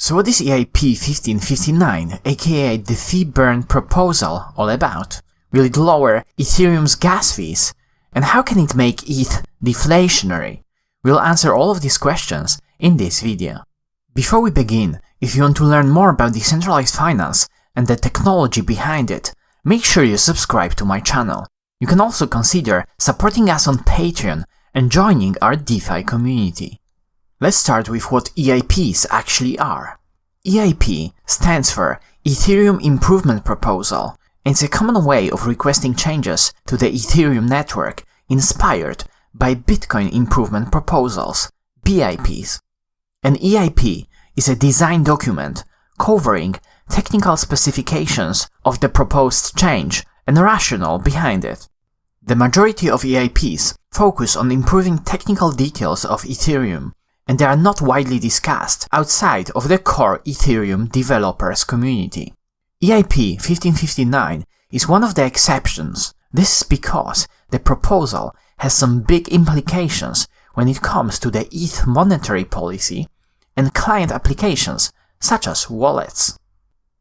So what is EIP-1559, aka the fee burn proposal, all about? Will it lower Ethereum's gas fees? And how can it make ETH deflationary? We'll answer all of these questions in this video. Before we begin, if you want to learn more about decentralized finance and the technology behind it, make sure you subscribe to my channel. You can also consider supporting us on Patreon and joining our DeFi community. Let's start with what EIPs actually are. EIP stands for Ethereum Improvement Proposal, and it's a common way of requesting changes to the Ethereum network inspired by Bitcoin Improvement Proposals, BIPs. An EIP is a design document covering technical specifications of the proposed change and rationale behind it. The majority of EIPs focus on improving technical details of Ethereum, and they are not widely discussed outside of the core Ethereum developers community. EIP-1559 is one of the exceptions. This is because the proposal has some big implications when it comes to the ETH monetary policy and client applications such as wallets.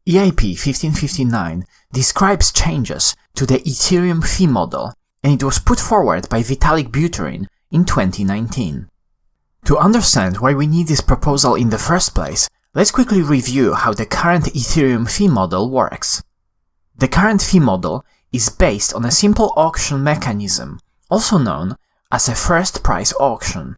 EIP-1559 describes changes to the Ethereum fee model, and it was put forward by Vitalik Buterin in 2019. To understand why we need this proposal in the first place, let's quickly review how the current Ethereum fee model works. The current fee model is based on a simple auction mechanism, also known as a first price auction.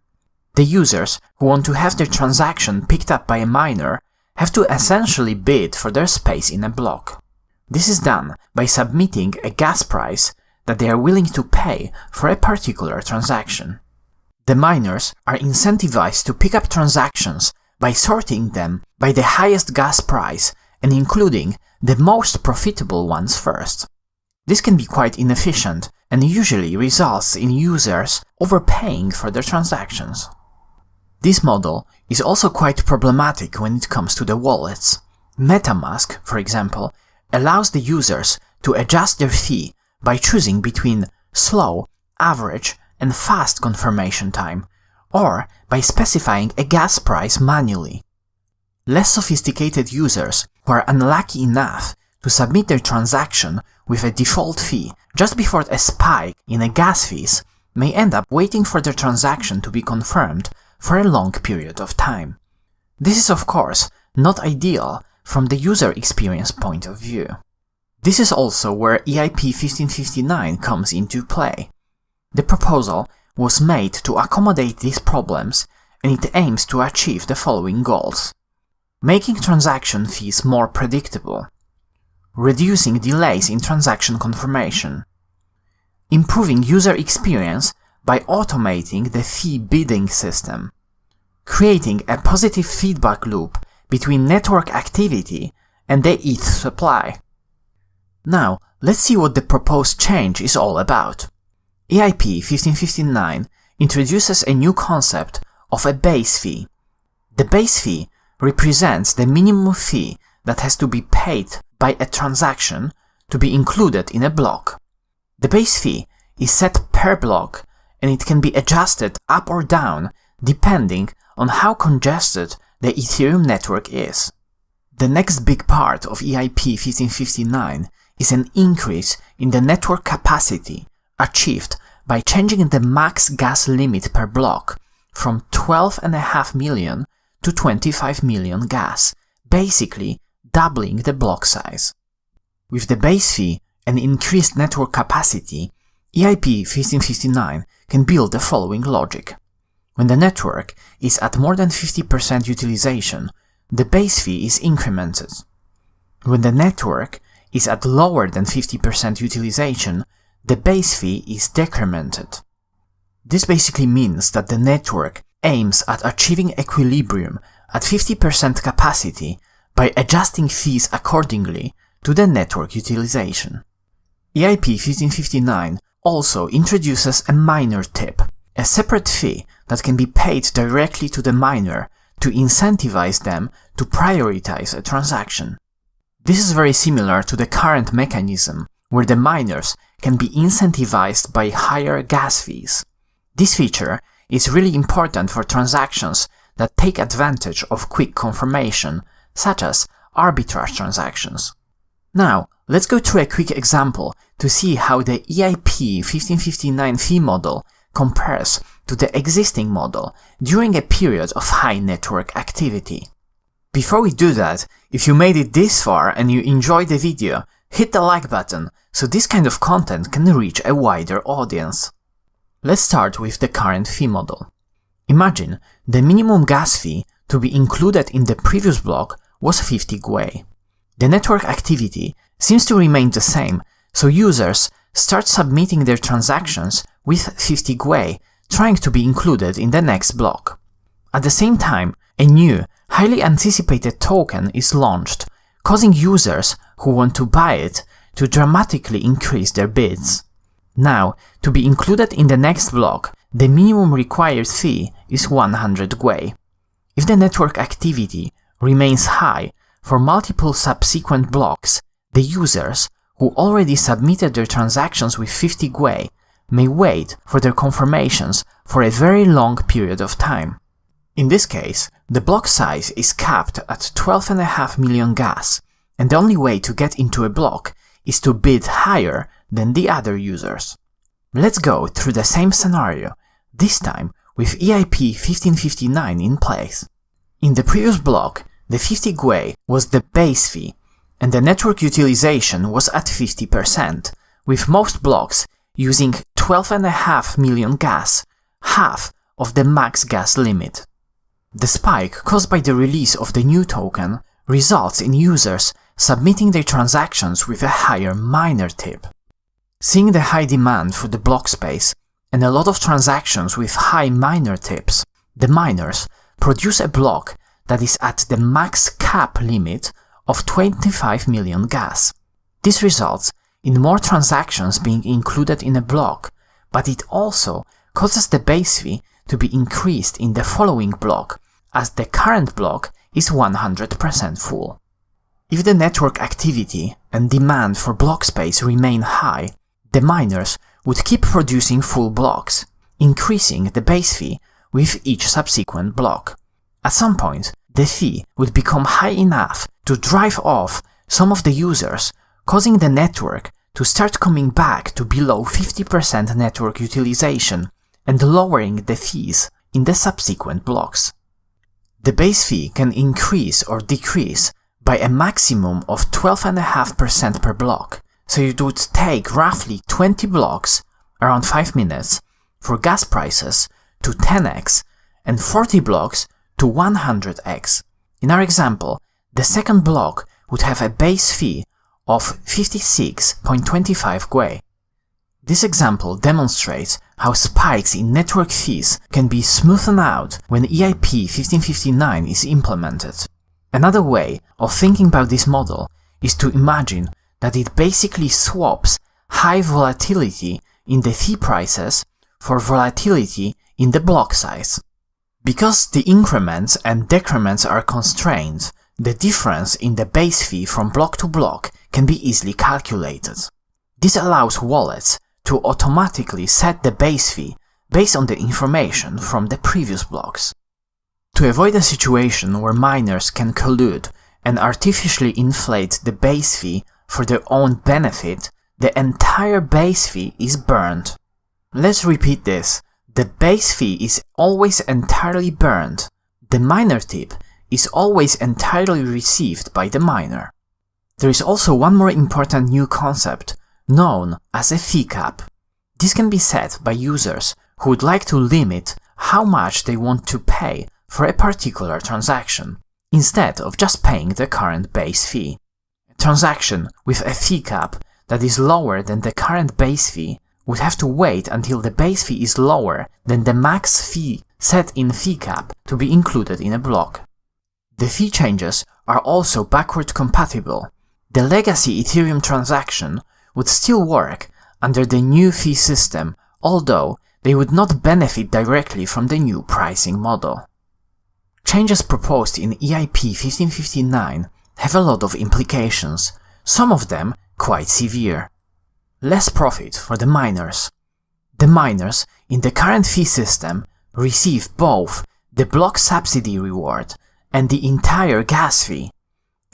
The users who want to have their transaction picked up by a miner have to essentially bid for their space in a block. This is done by submitting a gas price that they are willing to pay for a particular transaction. The miners are incentivized to pick up transactions by sorting them by the highest gas price and including the most profitable ones first. This can be quite inefficient and usually results in users overpaying for their transactions. This model is also quite problematic when it comes to the wallets. MetaMask, for example, allows the users to adjust their fee by choosing between slow, average, and fast confirmation time, or by specifying a gas price manually. Less sophisticated users who are unlucky enough to submit their transaction with a default fee just before a spike in a gas fees may end up waiting for their transaction to be confirmed for a long period of time. This is of course not ideal from the user experience point of view. This is also where EIP-1559 comes into play. The proposal was made to accommodate these problems, and it aims to achieve the following goals: making transaction fees more predictable, reducing delays in transaction confirmation, improving user experience by automating the fee bidding system, creating a positive feedback loop between network activity and the ETH supply. Now, let's see what the proposed change is all about. EIP-1559 introduces a new concept of a base fee. The base fee represents the minimum fee that has to be paid by a transaction to be included in a block. The base fee is set per block, and it can be adjusted up or down depending on how congested the Ethereum network is. The next big part of EIP-1559 is an increase in the network capacity achieved by changing the max gas limit per block from 12.5 million to 25 million gas, basically doubling the block size. With the base fee and increased network capacity, EIP-1559 can build the following logic. When the network is at more than 50% utilization, the base fee is incremented. When the network is at lower than 50% utilization, the base fee is decremented. This basically means that the network aims at achieving equilibrium at 50% capacity by adjusting fees accordingly to the network utilization. EIP-1559 also introduces a miner tip, a separate fee that can be paid directly to the miner to incentivize them to prioritize a transaction. This is very similar to the current mechanism, where the miners can be incentivized by higher gas fees. This feature is really important for transactions that take advantage of quick confirmation, such as arbitrage transactions. Now, let's go through a quick example to see how the EIP-1559 fee model compares to the existing model during a period of high network activity. Before we do that, if you made it this far and you enjoyed the video, hit the like button so this kind of content can reach a wider audience. Let's start with the current fee model. Imagine the minimum gas fee to be included in the previous block was 50 gwei. The network activity seems to remain the same, so users start submitting their transactions with 50 gwei, trying to be included in the next block. At the same time, a new, highly anticipated token is launched, causing users who want to buy it to dramatically increase their bids. Now, to be included in the next block, the minimum required fee is 100 gwei. If the network activity remains high for multiple subsequent blocks, the users who already submitted their transactions with 50 gwei may wait for their confirmations for a very long period of time. In this case, the block size is capped at 12.5 million gas, and the only way to get into a block is to bid higher than the other users. Let's go through the same scenario, this time with EIP-1559 in place. In the previous block, the 50 gwei was the base fee, and the network utilization was at 50%, with most blocks using 12.5 million gas, half of the max gas limit. The spike caused by the release of the new token results in users submitting their transactions with a higher miner tip. Seeing the high demand for the block space and a lot of transactions with high miner tips, the miners produce a block that is at the max cap limit of 25 million gas. This results in more transactions being included in a block, but it also causes the base fee to be increased in the following block, as the current block is 100% full. If the network activity and demand for block space remain high, the miners would keep producing full blocks, increasing the base fee with each subsequent block. At some point, the fee would become high enough to drive off some of the users, causing the network to start coming back to below 50% network utilization and lowering the fees in the subsequent blocks. The base fee can increase or decrease by a maximum of 12.5% per block, so it would take roughly 20 blocks, around 5 minutes, for gas prices to 10x and 40 blocks to 100x. In our example, the second block would have a base fee of 56.25 gwei. This example demonstrates how spikes in network fees can be smoothed out when EIP-1559 is implemented. Another way of thinking about this model is to imagine that it basically swaps high volatility in the fee prices for volatility in the block size. Because the increments and decrements are constrained, the difference in the base fee from block to block can be easily calculated. This allows wallets to automatically set the base fee based on the information from the previous blocks. To avoid a situation where miners can collude and artificially inflate the base fee for their own benefit, the entire base fee is burned. Let's repeat this. The base fee is always entirely burned. The miner tip is always entirely received by the miner. There is also one more important new concept, known as a fee cap. This can be set by users who would like to limit how much they want to pay for a particular transaction, instead of just paying the current base fee. A transaction with a fee cap that is lower than the current base fee would have to wait until the base fee is lower than the max fee set in fee cap to be included in a block. The fee changes are also backward compatible. The legacy Ethereum transaction would still work under the new fee system, although they would not benefit directly from the new pricing model. Changes proposed in EIP-1559 have a lot of implications, some of them quite severe. Less profit for the miners. The miners in the current fee system receive both the block subsidy reward, and the entire gas fee.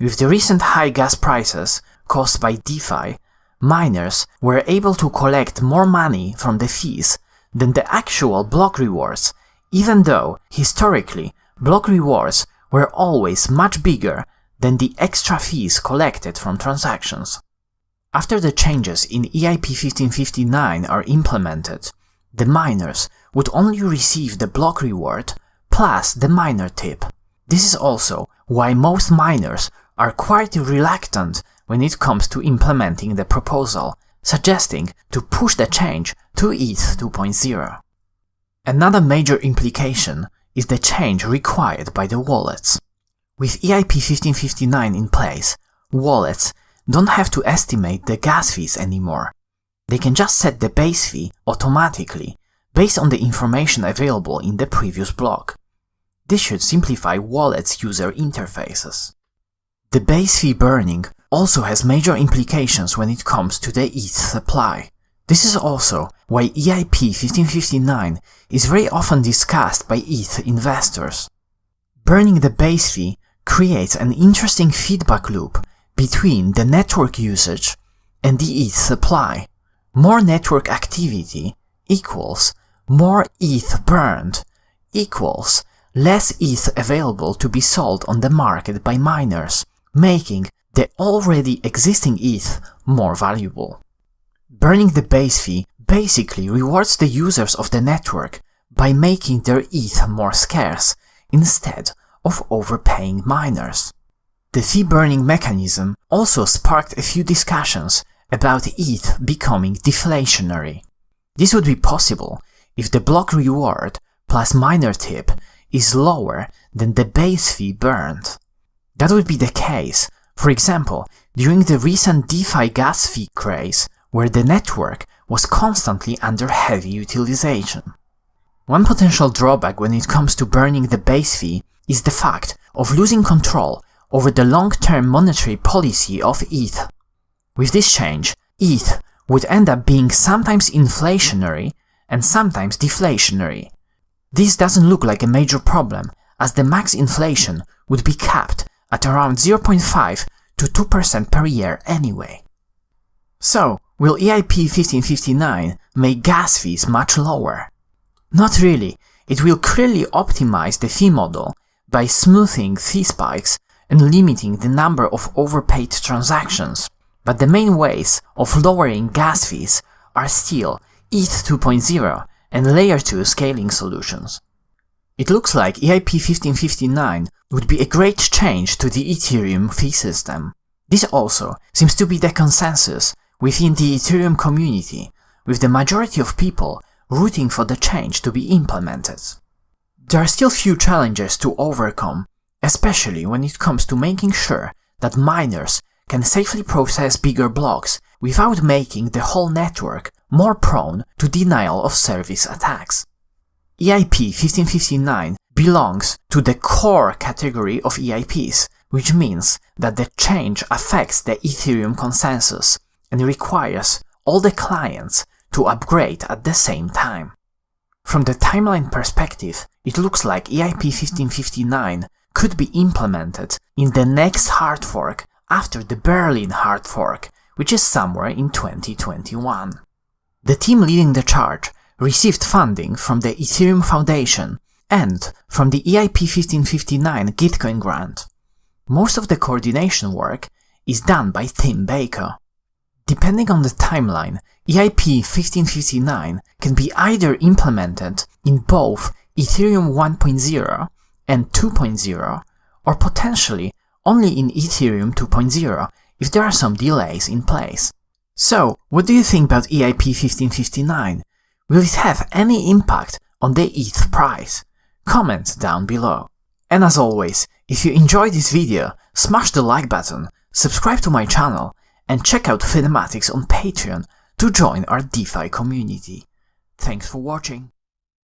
With the recent high gas prices caused by DeFi, miners were able to collect more money from the fees than the actual block rewards, even though, historically, block rewards were always much bigger than the extra fees collected from transactions. After the changes in EIP-1559 are implemented, the miners would only receive the block reward plus the miner tip. This is also why most miners are quite reluctant when it comes to implementing the proposal, suggesting to push the change to ETH 2.0. Another major implication is the change required by the wallets. With EIP-1559 in place, wallets don't have to estimate the gas fees anymore. They can just set the base fee automatically based on the information available in the previous block. This should simplify wallets' user interfaces. The base fee burning also has major implications when it comes to the ETH supply. This is also why EIP-1559 is very often discussed by ETH investors. Burning the base fee creates an interesting feedback loop between the network usage and the ETH supply. More network activity equals more ETH burned equals less ETH available to be sold on the market by miners, making the already existing ETH more valuable. Burning the base fee basically rewards the users of the network by making their ETH more scarce instead of overpaying miners. The fee burning mechanism also sparked a few discussions about ETH becoming deflationary. This would be possible if the block reward plus miner tip is lower than the base fee burned. That would be the case, for example, during the recent DeFi gas fee craze, where the network was constantly under heavy utilization. One potential drawback when it comes to burning the base fee is the fact of losing control over the long-term monetary policy of ETH. With this change, ETH would end up being sometimes inflationary and sometimes deflationary. This doesn't look like a major problem, as the max inflation would be capped at around 0.5 to 2% per year anyway. So, will EIP-1559 make gas fees much lower? Not really. It will clearly optimize the fee model by smoothing fee spikes and limiting the number of overpaid transactions, but the main ways of lowering gas fees are still ETH 2.0 and Layer 2 scaling solutions. It looks like EIP-1559 would be a great change to the Ethereum fee system. This also seems to be the consensus within the Ethereum community, with the majority of people rooting for the change to be implemented. There are still few challenges to overcome, especially when it comes to making sure that miners can safely process bigger blocks without making the whole network more prone to denial of service attacks. EIP-1559 belongs to the core category of EIPs, which means that the change affects the Ethereum consensus and requires all the clients to upgrade at the same time. From the timeline perspective, it looks like EIP-1559 could be implemented in the next hard fork after the Berlin hard fork, which is somewhere in 2021. The team leading the charge received funding from the Ethereum Foundation and from the EIP-1559 Gitcoin grant. Most of the coordination work is done by Tim Baker. Depending on the timeline, EIP-1559 can be either implemented in both Ethereum 1.0 and 2.0, or potentially only in Ethereum 2.0 if there are some delays in place. So, what do you think about EIP-1559? Will it have any impact on the ETH price? Comment down below. And as always, if you enjoyed this video, smash the like button, subscribe to my channel, and check out Finematics on Patreon to join our DeFi community. Thanks for watching.